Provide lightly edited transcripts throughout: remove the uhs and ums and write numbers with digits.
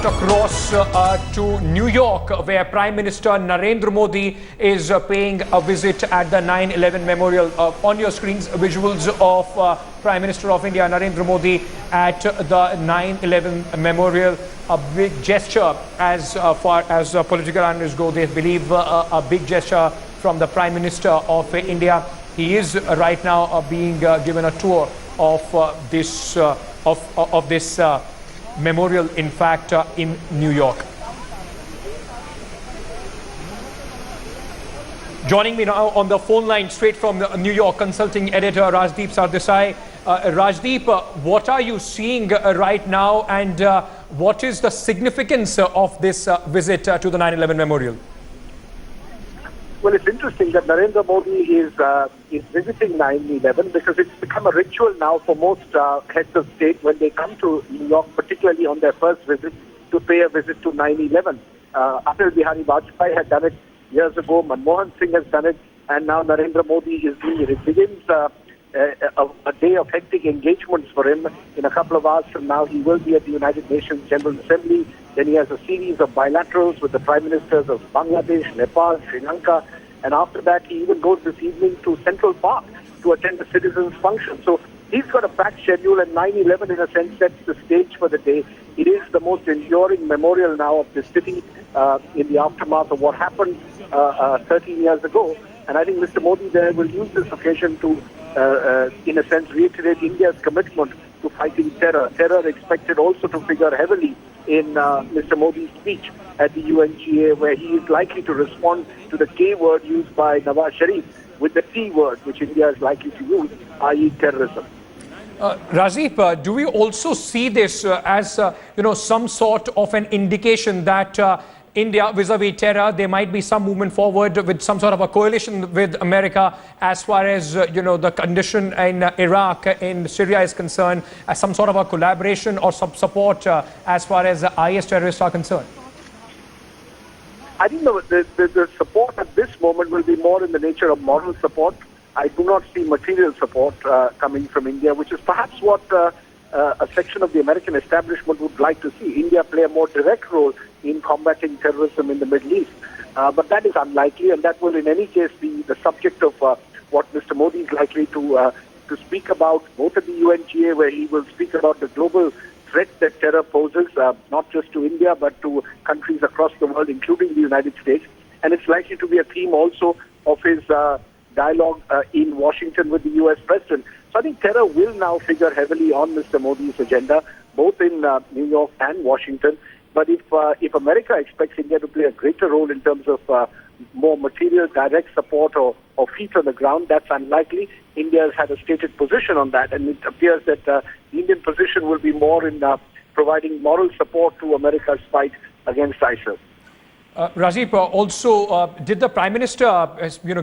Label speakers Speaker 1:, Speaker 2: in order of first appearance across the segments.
Speaker 1: Across to New York, where Prime Minister Narendra Modi is paying a visit at the 9/11 memorial. On your screens, visuals of Prime Minister of India Narendra Modi at the 9/11 memorial. A big gesture, as far as political analysts go. They believe a big gesture from the Prime Minister of India. He is right now being given a tour of this memorial, in fact, in New York. Joining me now on the phone line straight from New York, consulting editor Rajdeep Sardesai. Rajdeep, what are you seeing right now, and what is the significance of this visit to the 9/11 memorial?
Speaker 2: Well, it's interesting that Narendra Modi is visiting 9/11 because it's become a ritual now for most heads of state when they come to New York, particularly on their first visit, to pay a visit to 9/11. Atal Bihari Vajpayee had done it years ago, Manmohan Singh has done it, and now Narendra Modi is doing it. It begins a day of hectic engagements for him. In a couple of hours from now, he will be at the United Nations General Assembly. Then he has a series of bilaterals with the Prime Ministers of Bangladesh, Nepal, Sri Lanka. And after that, he even goes this evening to Central Park to attend a citizens' function. So he's got a packed schedule, and 9/11, in a sense, sets the stage for the day. It is the most enduring memorial now of the city in the aftermath of what happened 13 years ago. And I think Mr. Modi there will use this occasion to, in a sense, reiterate India's commitment to fighting terror. Terror expected also to figure heavily in Mr. Modi's speech at the UNGA, where he is likely to respond to the K word used by Nawaz Sharif with the T word, which India is likely to use, i.e. terrorism.
Speaker 1: Rajdeep, do we also see this as some sort of an indication that India, vis-a-vis terror, there might be some movement forward with some sort of a coalition with America as far as, the condition in Iraq, in Syria is concerned, as some sort of a collaboration or some support as far as IS terrorists are concerned?
Speaker 2: I think the support at this moment will be more in the nature of moral support. I do not see material support coming from India, which is perhaps what a section of the American establishment would like to see. India play a more direct role in combating terrorism in the Middle East. But that is unlikely, and that will in any case be the subject of what Mr. Modi is likely to speak about, both at the UNGA, where he will speak about the global threat that terror poses, not just to India, but to countries across the world, including the United States. And it's likely to be a theme also of his dialogue in Washington with the U.S. President. So I think terror will now figure heavily on Mr. Modi's agenda, both in New York and Washington. But if America expects India to play a greater role in terms of more material, direct support or feet on the ground, that's unlikely. India has had a stated position on that, and it appears that the Indian position will be more in providing moral support to America's fight against ISIL.
Speaker 1: Rajdeep, also, did the Prime Minister,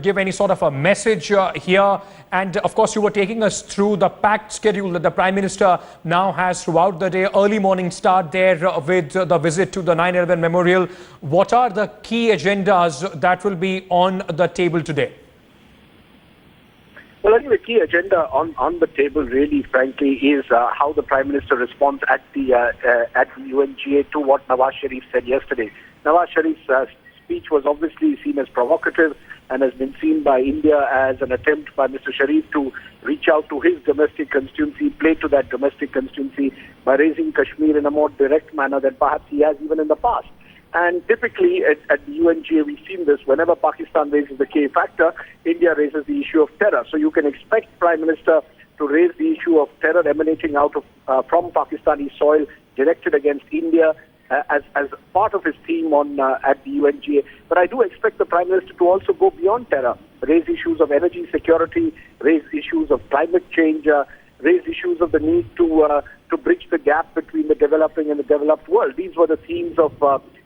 Speaker 1: give any sort of a message here? And of course, you were taking us through the packed schedule that the Prime Minister now has throughout the day. Early morning start there with the visit to the 9/11 memorial. What are the key agendas that will be on the table today?
Speaker 2: Well, I think the key agenda on the table, really, frankly, is how the Prime Minister responds at the UNGA to what Nawaz Sharif said yesterday. Nawaz Sharif's speech was obviously seen as provocative and has been seen by India as an attempt by Mr. Sharif to reach out to his domestic constituency, play to that domestic constituency by raising Kashmir in a more direct manner than perhaps he has even in the past. And typically at the UNGA, we've seen this. Whenever Pakistan raises the K factor, India raises the issue of terror. So you can expect Prime Minister to raise the issue of terror emanating out of from Pakistani soil directed against India as part of his theme at the UNGA. But I do expect the Prime Minister to also go beyond terror, raise issues of energy security, raise issues of climate change, raise issues of the need to bridge the gap between the developing and the developed world. These were the themes of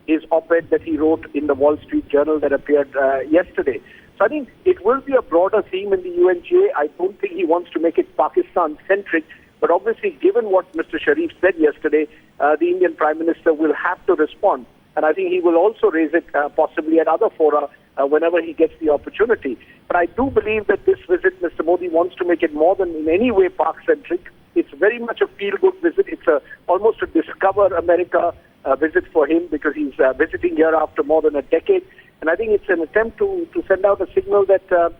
Speaker 2: his op-ed that he wrote in the Wall Street Journal that appeared yesterday. So I think it will be a broader theme in the UNGA. I don't think he wants to make it Pakistan-centric, but obviously, given what Mr. Sharif said yesterday, the Indian Prime Minister will have to respond. And I think he will also raise it possibly at other fora whenever he gets the opportunity. But I do believe that this visit, Mr. Modi wants to make it more than in any way Pak-centric. It's very much a feel-good visit. It's almost a discover America visit for him because he's visiting here after more than a decade. And I think it's an attempt to send out a signal that,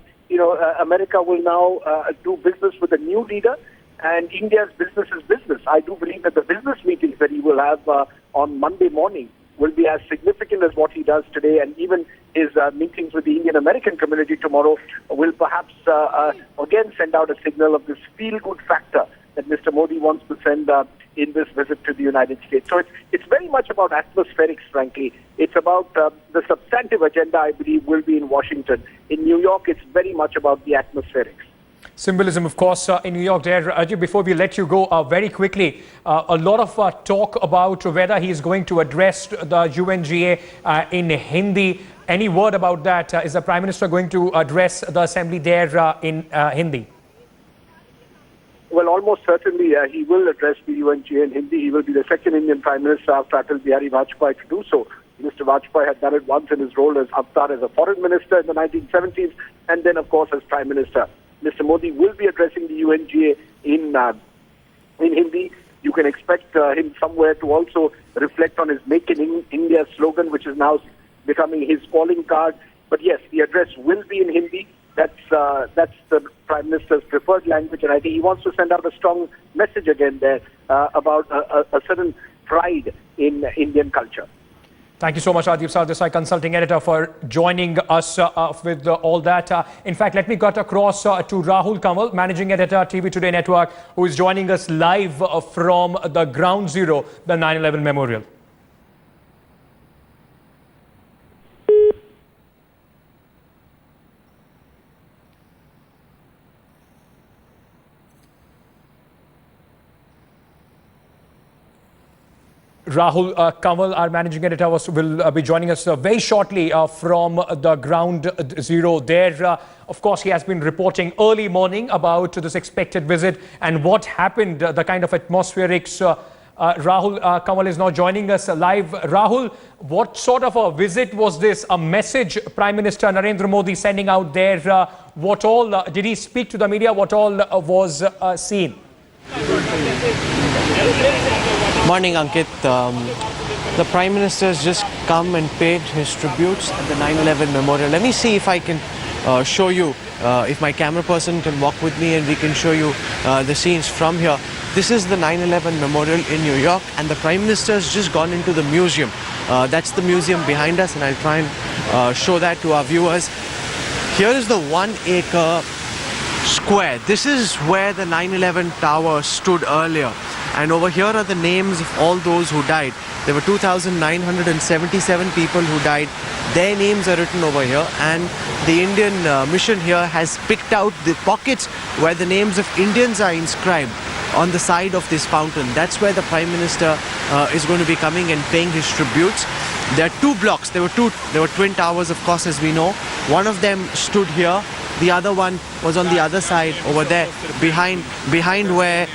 Speaker 2: America will now do business with a new leader, and India's business is business. I do believe that the business meetings that he will have on Monday morning will be as significant as what he does today, and even his meetings with the Indian-American community tomorrow will perhaps again send out a signal of this feel-good factor that Mr. Modi wants to send in this visit to the United States. So it's very much about atmospherics, frankly. It's about the substantive agenda, I believe, will be in Washington. In New York, it's very much about the atmospherics.
Speaker 1: Symbolism, of course, in New York there. Ajay, before we let you go, very quickly, a lot of talk about whether he is going to address the UNGA in Hindi. Any word about that? Is the Prime Minister going to address the assembly there in Hindi?
Speaker 2: Well, almost certainly he will address the UNGA in Hindi. He will be the second Indian Prime Minister after Atal Bihari Vajpayee to do so. Mr. Vajpayee had done it once in his role as Avatar as a foreign minister in the 1970s, and then, of course, as Prime Minister. Mr. Modi will be addressing the UNGA in Hindi. You can expect him somewhere to also reflect on his Make in India slogan, which is now becoming his calling card. But yes, the address will be in Hindi. That's the Prime Minister's preferred language, and I think he wants to send out a strong message again there about a certain pride in Indian culture.
Speaker 1: Thank you so much, Rajiv Sardesai, consulting editor, for joining us with all that. In fact, let me cut across to Rahul Kamal, managing editor, TV Today Network, who is joining us live from the ground zero, the 9/11 Memorial. Rahul Kamal, our managing editor, will be joining us very shortly from the ground zero there. Of course, he has been reporting early morning about this expected visit and what happened, the kind of atmospherics. Rahul Kamal is now joining us live. Rahul, what sort of a visit was this? A message Prime Minister Narendra Modi sending out there? What all did he speak to the media? What all was seen?
Speaker 3: Morning, Ankit. The Prime Minister has just come and paid his tributes at the 9/11 Memorial. Let me see if I can show you, if my camera person can walk with me and we can show you the scenes from here. This is the 9/11 Memorial in New York, and the Prime Minister has just gone into the museum. That's the museum behind us, and I'll try and show that to our viewers. Here is the 1-acre square. This is where the 9/11 tower stood earlier. And over here are the names of all those who died. There were 2,977 people who died. Their names are written over here, and the Indian mission here has picked out the pockets where the names of Indians are inscribed on the side of this fountain. That's where the Prime Minister is going to be coming and paying his tributes. There are two blocks. There were twin towers, of course, as we know. One of them stood here. The other one was on the other side over there, behind where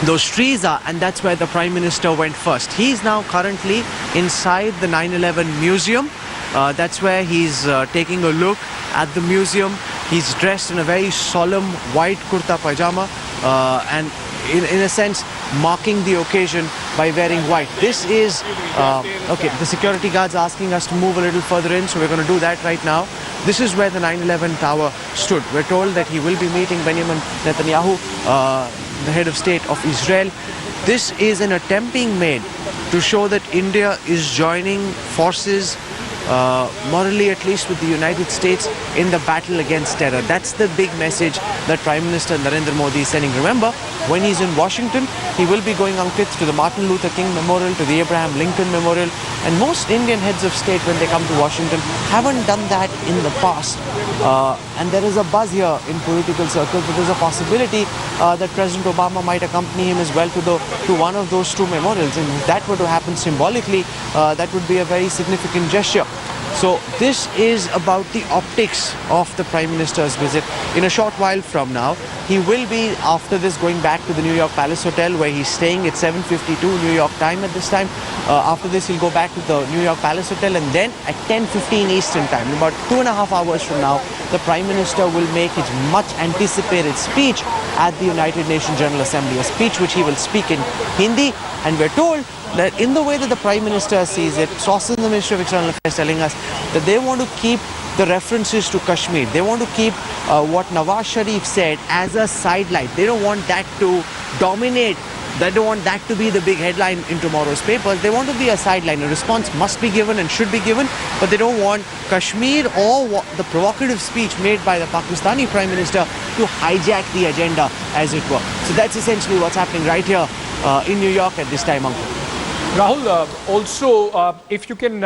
Speaker 3: those trees are, and that's where the Prime Minister went first. He's now currently inside the 9/11 Museum. That's where he's taking a look at the museum. He's dressed in a very solemn white kurta pajama and in a sense marking the occasion by wearing white. This is okay, the security guard's asking us to move a little further in, so we're going to do that right now. This is where the 9/11 tower stood. We're told that he will be meeting Benjamin Netanyahu, the head of state of Israel. This is an attempt being made to show that India is joining forces, morally at least, with the United States in the battle against terror. That's the big message that Prime Minister Narendra Modi is sending. Remember, when he's in Washington, he will be going, Ankit, to the Martin Luther King Memorial, to the Abraham Lincoln Memorial. And most Indian heads of state, when they come to Washington, haven't done that in the past. And there is a buzz here in political circles that there's a possibility that President Obama might accompany him as well to one of those two memorials. And if that were to happen symbolically, that would be a very significant gesture. So this is about the optics of the Prime Minister's visit. In a short while from now, he will be, after this, going back to the New York Palace Hotel, where he's staying at 7:52 New York time at this time. After this, he'll go back to the New York Palace Hotel, and then at 10:15 Eastern time, about 2.5 hours from now, the Prime Minister will make his much anticipated speech at the United Nations General Assembly, a speech which he will speak in Hindi. And we're told that in the way that the Prime Minister sees it, sources in the Ministry of External Affairs telling us that they want to keep the references to Kashmir. They want to keep what Nawaz Sharif said as a sidelight. They don't want that to dominate. They don't want that to be the big headline in tomorrow's papers. They want to be a sideline. A response must be given and should be given, but they don't want Kashmir or the provocative speech made by the Pakistani Prime Minister to hijack the agenda, as it were. So that's essentially what's happening right here in New York at this time, Uncle.
Speaker 1: Rahul, also, if you can,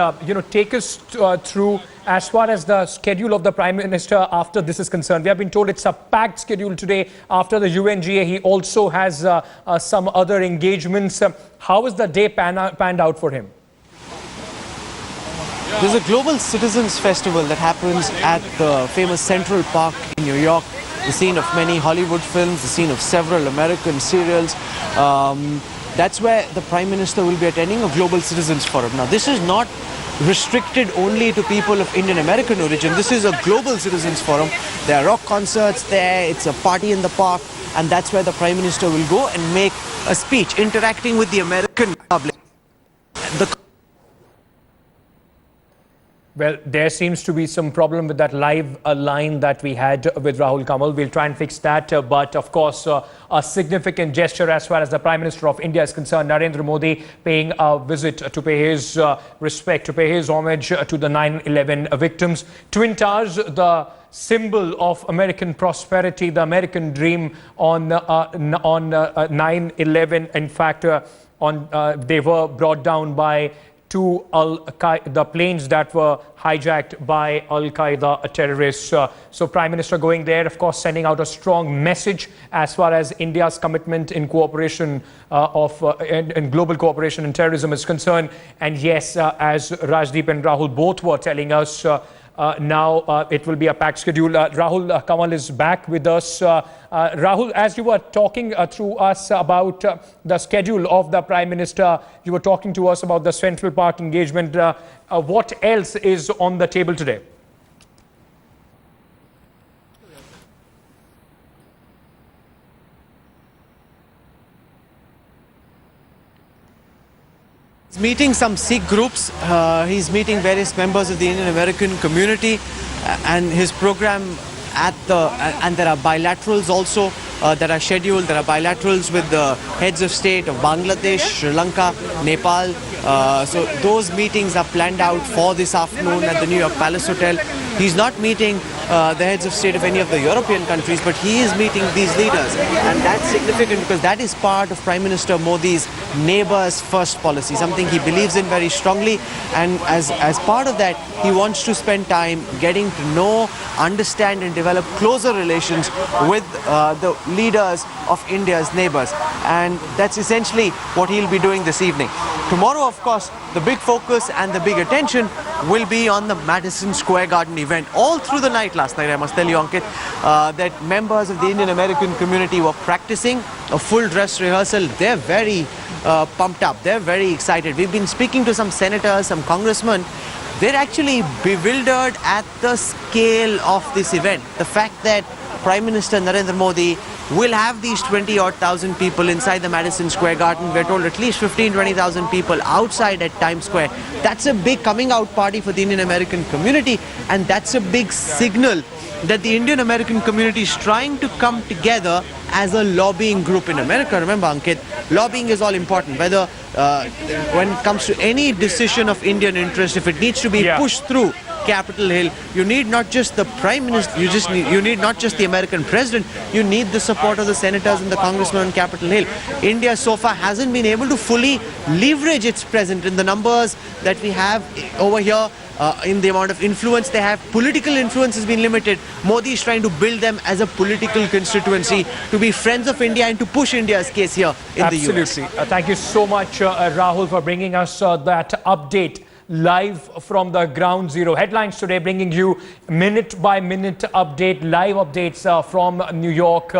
Speaker 1: take us through as far as the schedule of the Prime Minister after this is concerned. We have been told it's a packed schedule today after the UNGA. He also has some other engagements. How is the day panned out for him?
Speaker 3: There's a global citizens festival that happens at the famous Central Park in New York, the scene of many Hollywood films, the scene of several American serials. That's where the Prime Minister will be attending a global citizens forum. Now, this is not restricted only to people of Indian American origin. This is a global citizens forum. There are rock concerts there, it's a party in the park, and that's where the Prime Minister will go and make a speech interacting with the American public.
Speaker 1: Well, there seems to be some problem with that live line that we had with Rahul Kamal. We'll try and fix that. But of course, a significant gesture as far as the Prime Minister of India is concerned, Narendra Modi paying a visit to pay his respect, to pay his homage to the 9/11 victims. Twin Towers, the symbol of American prosperity, the American dream on 9/11. In fact, they were brought down by the planes that were hijacked by Al-Qaeda terrorists. So Prime Minister going there, of course, sending out a strong message as far as India's commitment in cooperation in global cooperation in terrorism is concerned. And yes, as Rajdeep and Rahul both were telling us, now it will be a packed schedule. Rahul Kamal is back with us. Rahul, as you were talking through us about the schedule of the Prime Minister, you were talking to us about the Central Park engagement. What else is on the table today?
Speaker 3: He's meeting some Sikh groups, he's meeting various members of the Indian American community, and his program and there are bilaterals also that are scheduled. There are bilaterals with the heads of state of Bangladesh, Sri Lanka, Nepal. So those meetings are planned out for this afternoon at the New York Palace Hotel. He's not meeting the heads of state of any of the European countries, but he is meeting these leaders. And that's significant because that is part of Prime Minister Modi's neighbors first policy, something he believes in very strongly. And as part of that, he wants to spend time getting to know, understand and develop closer relations with the leaders of India's neighbors. And that's essentially what he'll be doing this evening. Tomorrow, of course, the big focus and the big attention will be on the Madison Square Garden event. All through the night last night, I must tell you, Ankit, that members of the Indian American community were practicing a full dress rehearsal. They're very pumped up. They're very excited. We've been speaking to some senators, some congressmen. They're actually bewildered at the scale of this event. The fact that Prime Minister Narendra Modi will have these 20-odd thousand people inside the Madison Square Garden. We're told at least 15,000-20,000 people outside at Times Square. That's a big coming out party for the Indian American community, and that's a big signal that the Indian American community is trying to come together as a lobbying group in America. Remember, Ankit, lobbying is all important. Whether when it comes to any decision of Indian interest, if it needs to be pushed through Capitol Hill, you need not just the Prime Minister, you need not just the American President, you need the support of the senators and the congressmen on Capitol Hill. India so far hasn't been able to fully leverage its presence in the numbers that we have over here. In the amount of influence they have. Political influence has been limited. Modi is trying to build them as a political constituency to be friends of India and to push India's case here in the US.
Speaker 1: Absolutely. Thank you so much, Rahul, for bringing us that update live from the ground zero. Headlines today bringing you minute by minute update, live updates from New York.